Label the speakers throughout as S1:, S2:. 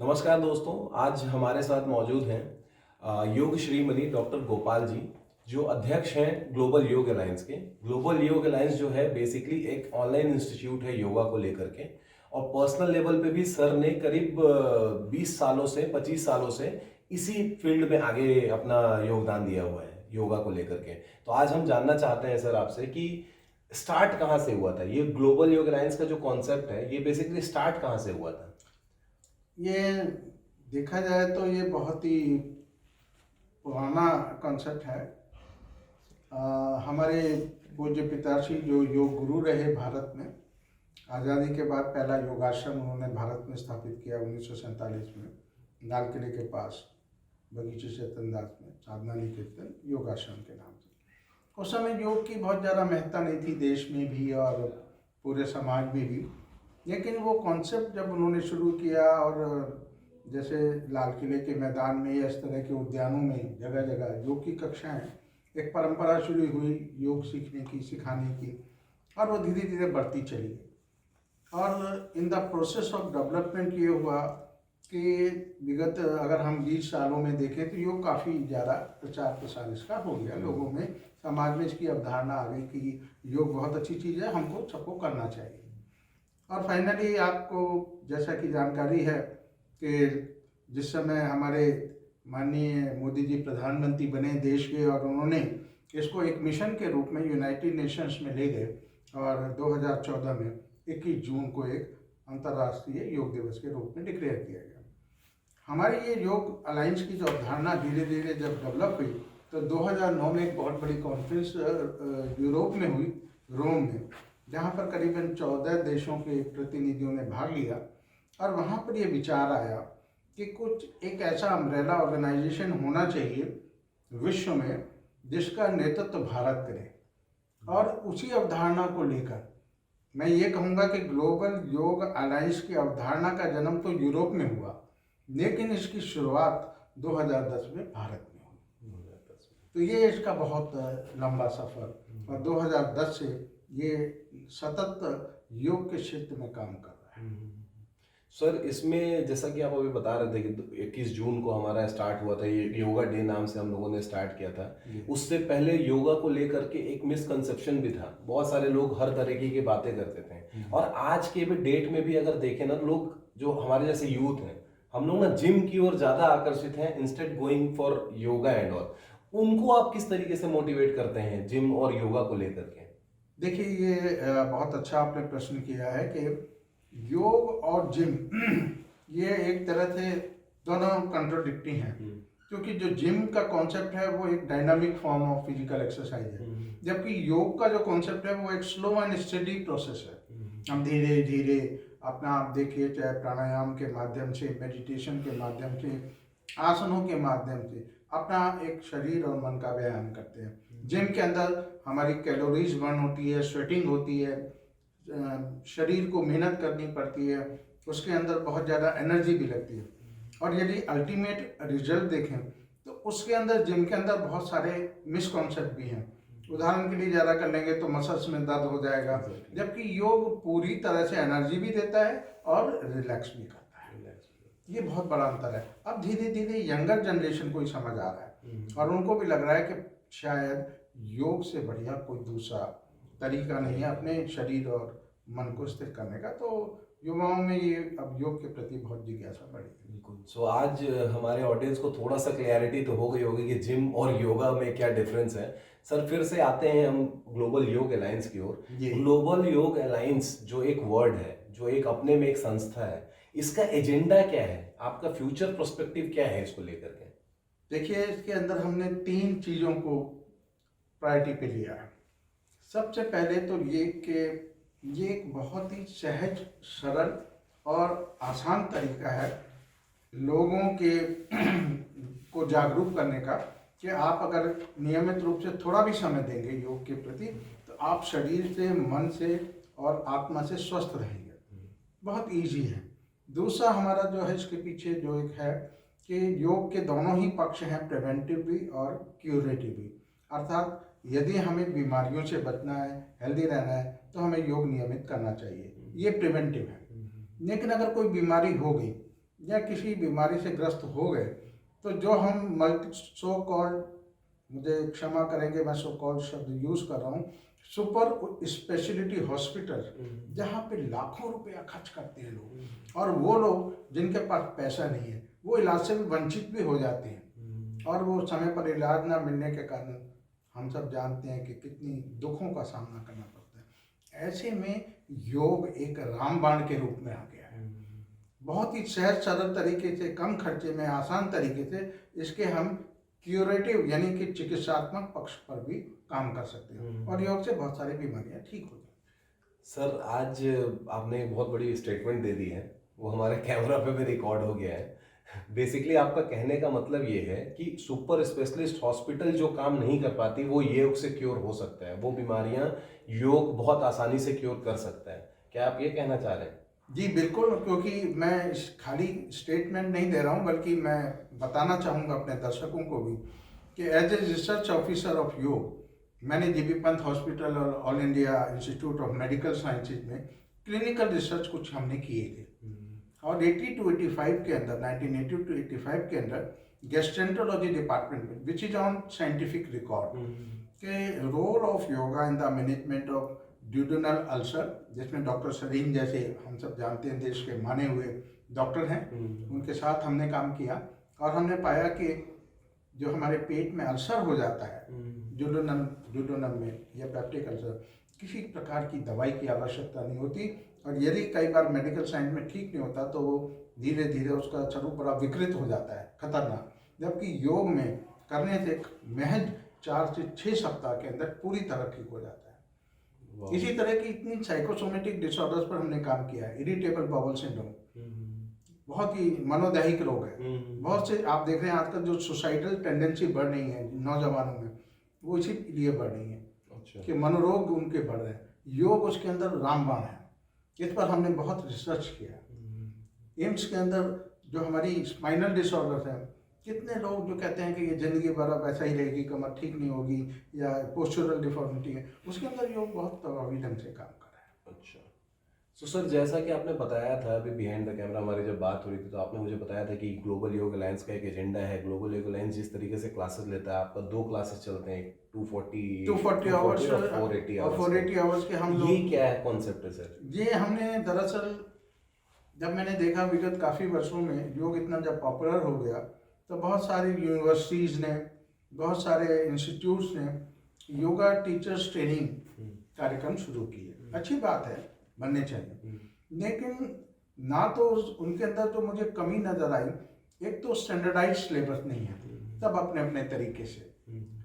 S1: नमस्कार दोस्तों, आज हमारे साथ मौजूद हैं योग श्रीमणि डॉक्टर गोपाल जी, जो अध्यक्ष हैं ग्लोबल योग अलायंस के। ग्लोबल योग अलायंस जो है बेसिकली एक ऑनलाइन इंस्टीट्यूट है योगा को लेकर के, और पर्सनल लेवल पे भी सर ने करीब 20 सालों से 25 सालों से इसी फील्ड में आगे अपना योगदान दिया हुआ है योगा को लेकर के। तो आज हम जानना चाहते हैं सर आपसे कि स्टार्ट कहाँ से हुआ था ये ग्लोबल योग अलायंस का जो कॉन्सेप्ट है, ये बेसिकली स्टार्ट कहाँ से हुआ था?
S2: ये देखा जाए तो ये बहुत ही पुराना कॉन्सेप्ट है। हमारे पूज्य पिताश्री जो योग गुरु रहे भारत में, आज़ादी के बाद पहला योगाश्रम उन्होंने भारत में स्थापित किया 1947 में, लाल किले के पास बगीचे चेतनदास में, साधना निकेतन योगाश्रम के नाम से। उस समय योग की बहुत ज़्यादा महत्ता नहीं थी देश में भी और पूरे समाज में भी, लेकिन वो कॉन्सेप्ट जब उन्होंने शुरू किया और जैसे लाल किले के मैदान में या इस तरह के उद्यानों में जगह जगह योग की कक्षाएं, एक परंपरा शुरू हुई योग सीखने की, सिखाने की, और वो धीरे धीरे बढ़ती चली गई। और in the process of development ये हुआ कि विगत अगर हम 20 सालों में देखें तो योग काफ़ी ज़्यादा प्रचार प्रसार इसका हो गया, लोगों में, समाज में इसकी अवधारणा आ गई कि योग बहुत अच्छी चीज़ है, हमको सबको करना चाहिए। और फाइनली आपको जैसा कि जानकारी है कि जिस समय हमारे माननीय मोदी जी प्रधानमंत्री बने देश के, और उन्होंने इसको एक मिशन के रूप में यूनाइटेड नेशंस में ले गए, और 2014 में 21 जून को एक अंतर्राष्ट्रीय योग दिवस के रूप में डिक्लेयर किया गया। हमारी ये योग अलायंस की जो अवधारणा धीरे धीरे जब डेवलप हुई तो 2009 में एक बहुत बड़ी कॉन्फ्रेंस यूरोप में हुई, रोम में, जहाँ पर करीबन 14 देशों के प्रतिनिधियों ने भाग लिया। और वहाँ पर ये विचार आया कि कुछ एक ऐसा अम्ब्रेला ऑर्गेनाइजेशन होना चाहिए विश्व में जिसका नेतृत्व भारत करे। और उसी अवधारणा को लेकर मैं ये कहूँगा कि ग्लोबल योग अलायंस की अवधारणा का जन्म तो यूरोप में हुआ, लेकिन इसकी शुरुआत 2010 में भारत में हुई। तो ये इसका बहुत लंबा सफ़र, और 2010 से ये सतत योग के क्षेत्र में काम कर रहा है।
S1: सर, इसमें जैसा कि आप अभी बता रहे थे कि 21 जून को हमारा स्टार्ट हुआ था, ये योगा डे नाम से हम लोगों ने स्टार्ट किया था। उससे पहले योगा को लेकर के एक मिसकंसेप्शन भी था, बहुत सारे लोग हर तरीके की बातें करते थे। और आज के भी डेट में भी अगर देखें ना, लोग जो हमारे जैसे यूथ हैं, हम लोग ना जिम की ओर ज़्यादा आकर्षित हैं instead going for yoga and all. उनको आप किस तरीके से मोटिवेट करते हैं जिम और योगा को लेकर के?
S2: देखिए, ये बहुत अच्छा आपने प्रश्न किया है कि योग और जिम ये एक तरह से दोनों कंट्रोडिक्टी हैं, क्योंकि जो जिम का कॉन्सेप्ट है वो एक dynamic form of physical exercise है, जबकि योग का जो कॉन्सेप्ट है वो एक स्लो एंड स्टेडी प्रोसेस है। हम धीरे धीरे अपना, आप देखिए, चाहे प्राणायाम के माध्यम से, मेडिटेशन के माध्यम से, आसनों के माध्यम से अपना एक शरीर और मन का व्यायाम करते हैं। जिम के अंदर हमारी कैलोरीज बर्न होती है, स्वेटिंग होती है, शरीर को मेहनत करनी पड़ती है, उसके अंदर बहुत ज़्यादा एनर्जी भी लगती है। और यदि अल्टीमेट रिजल्ट देखें तो उसके अंदर, जिम के अंदर, बहुत सारे मिसकॉन्सेप्ट भी हैं। उदाहरण के लिए ज़्यादा कर लेंगे तो मसल्स में दर्द हो जाएगा, जबकि योग पूरी तरह से एनर्जी भी देता है और रिलैक्स भी करता है। ये बहुत बड़ा अंतर है। अब धीरे धीरे यंगर जनरेशन को ही समझ आ रहा है, और उनको भी लग रहा है कि शायद योग से बढ़िया कोई दूसरा तरीका नहीं है अपने शरीर और मन को स्थिर करने का। तो युवाओं में ये अब योग के प्रति बहुत जिज्ञासा बढ़ी है।
S1: बिल्कुल। सो आज हमारे ऑडियंस को थोड़ा सा क्लैरिटी तो हो गई होगी कि जिम और योगा में क्या डिफरेंस है। सर, फिर से आते हैं हम ग्लोबल योग अलायंस की ओर। ग्लोबल योग अलायंस जो एक वर्ड है, जो एक अपने में एक संस्था है, इसका एजेंडा क्या है? आपका फ्यूचर पर्सपेक्टिव क्या है इसको लेकर के?
S2: देखिए, इसके अंदर हमने 3 चीज़ों को प्रायोरिटी पे लिया है। सबसे पहले तो ये कि ये एक बहुत ही सहज, सरल और आसान तरीका है लोगों के को जागरूक करने का, कि आप अगर नियमित रूप से थोड़ा भी समय देंगे योग के प्रति, तो आप शरीर से, मन से और आत्मा से स्वस्थ रहेंगे। बहुत इजी है। दूसरा हमारा जो है, इसके पीछे जो एक है कि योग के दोनों ही पक्ष हैं, प्रिवेंटिव भी और क्यूरेटिव भी। अर्थात यदि हमें बीमारियों से बचना है, हेल्दी रहना है, तो हमें योग नियमित करना चाहिए, ये प्रिवेंटिव है। लेकिन अगर कोई बीमारी हो गई या किसी बीमारी से ग्रस्त हो गए, तो जो हम मल्टी सो कॉल्ड, मुझे क्षमा करेंगे मैं सो कॉल्ड शब्द यूज़ कर रहा हूँ, सुपर स्पेशलिटी हॉस्पिटल, जहाँ पे लाखों रुपया खर्च करते हैं लोग, और वो लोग जिनके पास पैसा नहीं है वो इलाज से भी वंचित भी हो जाते हैं, और वो समय पर इलाज ना मिलने के कारण हम सब जानते हैं कि कितनी दुखों का सामना करना पड़ता है। ऐसे में योग एक रामबाण के रूप में आ गया है। बहुत ही सहज सरल तरीके से, कम खर्चे में, आसान तरीके से इसके हम क्यूरेटिव यानी कि चिकित्सात्मक पक्ष पर भी काम कर सकते हैं, और योग से बहुत सारी बीमारियां ठीक हो जाती
S1: सर आज आपने एक बहुत बड़ी स्टेटमेंट दे दी है, वो हमारे कैमरा पे भी रिकॉर्ड हो गया है। बेसिकली आपका कहने का मतलब ये है कि सुपर स्पेशलिस्ट हॉस्पिटल जो काम नहीं कर पाती वो योग से क्योर हो सकता है, वो बीमारियां योग बहुत आसानी से क्योर कर सकता है। क्या आप ये कहना चाह रहे हैं?
S2: जी बिल्कुल, क्योंकि मैं खाली स्टेटमेंट नहीं दे रहा हूँ, बल्कि मैं बताना चाहूँगा अपने दर्शकों को भी कि as a research officer of yoga मैंने जीबी पंत हॉस्पिटल और all India institute of medical sciences में क्लिनिकल रिसर्च कुछ हमने किए थे, और 80 to 85 के अंदर, 1980 to 85 के अंदर गैस्ट्रेंटोलॉजी डिपार्टमेंट में, which is on scientific record, के role of yoga in the management of duodenal ulcer, जिसमें डॉक्टर सलीम जैसे हम सब जानते हैं देश के माने हुए डॉक्टर हैं, उनके साथ हमने काम किया, और हमने पाया कि जो हमारे पेट में अल्सर हो जाता है ड्यूडेनम में या पेप्टिक अल्सर, किसी प्रकार की दवाई की आवश्यकता नहीं होती, और यदि कई बार मेडिकल साइंस में ठीक नहीं होता तो वो धीरे धीरे उसका स्वरूप बड़ा विकृत हो जाता है, खतरनाक। जबकि योग में करने से महज 4 से 6 सप्ताह के अंदर पूरी तरह ठीक हो जाता है। इसी तरह की इतनी साइकोसोमेटिक डिसऑर्डर्स पर हमने काम किया है। इरिटेबल बाउल सिंड्रोम बहुत ही मनोदैहिक रोग है। बहुत से आप देख रहे हैं आजकल जो सुसाइडल टेंडेंसी बढ़ रही है नौजवानों में, वो इसीलिए बढ़ रही है। अच्छा। कि मनोरोग उनके बढ़ रहे हैं। योग उसके अंदर रामबाण है। इस पर हमने बहुत रिसर्च किया। एम्स के अंदर जो हमारी स्पाइनल डिसऑर्डर्स हैं, कितने लोग जो कहते हैं कि ये जिंदगी भर अब ऐसा ही रहेगी, कमर ठीक नहीं होगी या पोस्चरल डिफॉर्मिटी है, उसके अंदर योग बहुत प्रभावी ढंग से काम कर रहा है।
S1: अच्छा, तो सर जैसा कि आपने बताया था अभी बिहाइंड द कैमरा हमारी जब बात हो रही थी, तो आपने मुझे बताया था कि ग्लोबल योग अलायंस का एक एजेंडा है। ग्लोबल योग अलायंस जिस तरीके से क्लासेस लेता है, आपका 2 क्लासेस चलते हैं, 240 आवर्स और 480
S2: आवर्स के हम लोग।
S1: ये क्या है कॉन्सेप्ट है सर?
S2: ये हमने दरअसल जब मैंने देखा विगत काफ़ी वर्षों में योग इतना जब पॉपुलर हो गया, तो बहुत सारी यूनिवर्सिटीज़ ने, बहुत सारे इंस्टीट्यूट्स ने योगा टीचर्स ट्रेनिंग कार्यक्रम शुरू किए। अच्छी बात है, बनने चाहिए, लेकिन ना तो उनके अंदर तो मुझे कमी नज़र आई, एक तो स्टैंडर्डाइज सिलेबस नहीं है, सब अपने अपने तरीके से।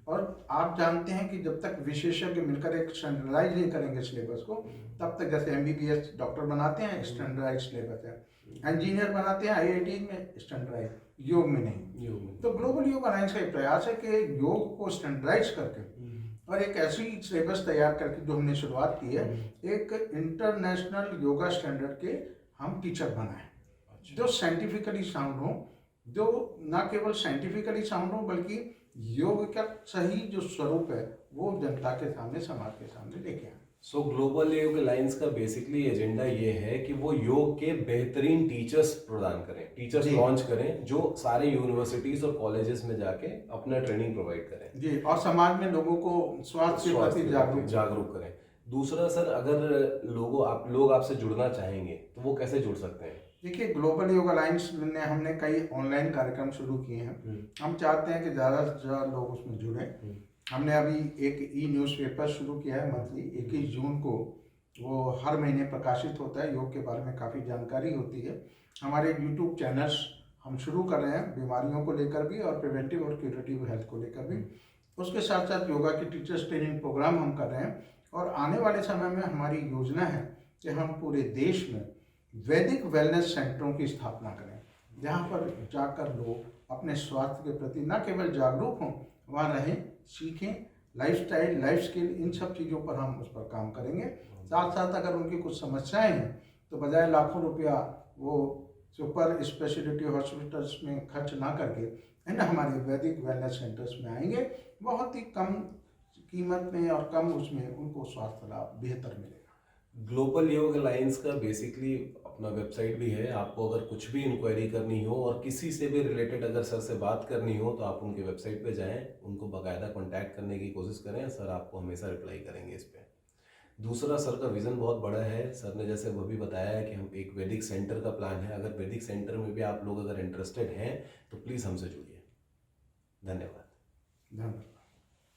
S2: और आप जानते हैं कि जब तक विशेषज्ञ मिलकर एक स्टैंडर्डाइज नहीं करेंगे सिलेबस को, तब तक जैसे MBBS डॉक्टर बनाते हैं स्टैंडर्डाइज सिलेबस है, इंजीनियर बनाते हैं IIT में स्टैंडर्डाइज, योग में नहीं। तो ग्लोबल योग अलायंस का प्रयास है कि योग को स्टैंडर्डाइज करके और एक ऐसी सिलेबस तैयार करके जो हमने शुरुआत की है, एक इंटरनेशनल योगा स्टैंडर्ड के हम टीचर बनाए जो साइंटिफिकली साउंड हो, जो ना केवल साइंटिफिकली साउंड हो बल्कि योग का सही जो स्वरूप है वो जनता के सामने, समाज के सामने लेके आए।
S1: सो ग्लोबल योग अलायंस का बेसिकली एजेंडा ये है कि वो योग के बेहतरीन टीचर्स प्रदान करें, टीचर्स लॉन्च करें जो सारे यूनिवर्सिटीज और कॉलेजेस में जाके अपना ट्रेनिंग प्रोवाइड करें जी,
S2: और समाज में लोगों को स्वास्थ्य के प्रति
S1: जागरूक करें। दूसरा सर, अगर लोग आपसे जुड़ना चाहेंगे तो वो कैसे जुड़ सकते हैं?
S2: देखिए, ग्लोबल योग अलायंस में हमने कई ऑनलाइन कार्यक्रम शुरू किए हैं। हम चाहते हैं कि ज़्यादा से ज़्यादा लोग उसमें जुड़ें। हमने अभी एक न्यूज़पेपर शुरू किया है मंथली, 21 जून को वो हर महीने प्रकाशित होता है। योग के बारे में काफ़ी जानकारी होती है। हमारे यूट्यूब चैनल्स हम शुरू कर रहे हैं बीमारियों को लेकर भी और प्रिवेंटिव और क्यूरेटिव हेल्थ को लेकर भी। उसके साथ साथ योगा के टीचर्स ट्रेनिंग प्रोग्राम हम कर रहे हैं, और आने वाले समय में हमारी योजना है कि हम पूरे देश में वैदिक वेलनेस सेंटरों की स्थापना करें, जहाँ पर जाकर लोग अपने स्वास्थ्य के प्रति न केवल जागरूक हों, वहाँ रहें, सीखें, लाइफस्टाइल, लाइफ स्किल, इन सब चीज़ों पर हम उस पर काम करेंगे। साथ साथ अगर उनकी कुछ समस्याएं हैं तो बजाय लाखों रुपया वो सुपर स्पेशलिटी हॉस्पिटल्स में खर्च ना करके इन हमारे वैदिक वेलनेस सेंटर्स में आएंगे। बहुत ही कम कीमत में और कम उसमें उनको स्वास्थ्य लाभ बेहतर मिलेगा।
S1: ग्लोबल योग अलायंस का बेसिकली अपना वेबसाइट भी है। आपको अगर कुछ भी इंक्वायरी करनी हो और किसी से भी रिलेटेड अगर सर से बात करनी हो तो आप उनके वेबसाइट पे जाएं, उनको बाकायदा कांटेक्ट करने की कोशिश करें। सर आपको हमेशा रिप्लाई करेंगे इस पे। दूसरा, सर का विज़न बहुत बड़ा है। सर ने जैसे वो भी बताया है कि हम एक वैदिक सेंटर का प्लान है। अगर वैदिक सेंटर में भी आप लोग अगर इंटरेस्टेड हैं तो प्लीज़ हमसे जुड़िए। धन्यवाद।
S2: धन्यवाद।